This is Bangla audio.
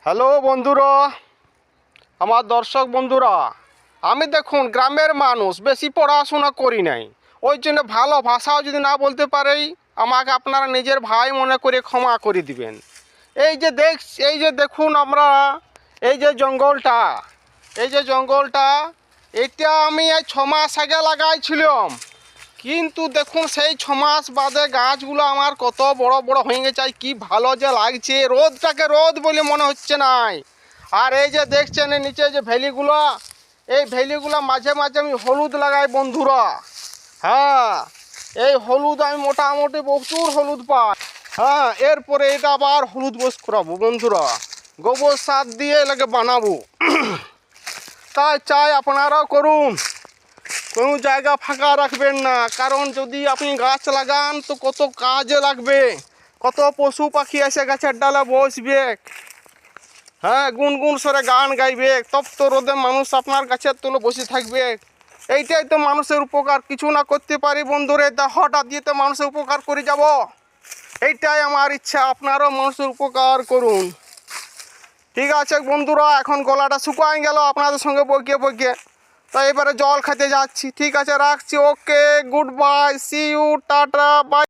হ্যালো বন্ধুরা, আমার দর্শক বন্ধুরা, আমি দেখুন গ্রামের মানুষ, বেশি পড়াশোনা করি নাই, ওই জন্য ভালো ভাষাও যদি না বলতে পারি আমাকে আপনারা নিজের ভাই মনে করে ক্ষমা করে দিবেন। এই যে দেখুন আমরা এই যে জঙ্গলটা এটা আমি এই 6 মাস আগে লাগাইছিলাম, কিন্তু দেখুন সেই 6 মাস বাদে গাছগুলো আমার কত বড় বড় হয়ে গেছে। কি ভালো যে লাগছে, রোদটাকে রোদ বলে মনে হচ্ছে নাই। আর এই যে দেখছেন এর নিচে যে ভ্যালিগুলো, এই ভ্যালিগুলো মাঝে মাঝে আমি হলুদ লাগাই বন্ধুরা। হ্যাঁ, এই হলুদ আমি মোটামুটি প্রচুর হলুদ পাই। হ্যাঁ, এরপরে এটা আবার হলুদ বস করাবো বন্ধুরা, গোবর সার দিয়ে এলাকে বানাবো। তাই চাই আপনারাও করুন, কোনো জায়গা ফাঁকা রাখবেন না, কারণ যদি আপনি গাছ লাগান তো কত কাজে লাগবে, কত পশু পাখি এসে গাছের ডালে বসবে, হ্যাঁ গুনগুন সরে গান গাইবে, তপ্ত রোদে মানুষ আপনার গাছের তলে বসে থাকবে। এইটাই তো মানুষের উপকার, কিছু না করতে পারি বন্ধুরে তা হঠাৎ দিয়ে তো মানুষের উপকার করে যাব। এইটাই আমার ইচ্ছা, আপনারাও মানুষের উপকার করুন। ঠিক আছে বন্ধুরা, এখন গলাটা শুকায় গেল আপনাদের সঙ্গে বকিয়ে বকিয়ে, তো এবারে জল খেতে যাচ্ছি। ঠিক আছে, রাখছি। Okay, good bye, see you, tata, by.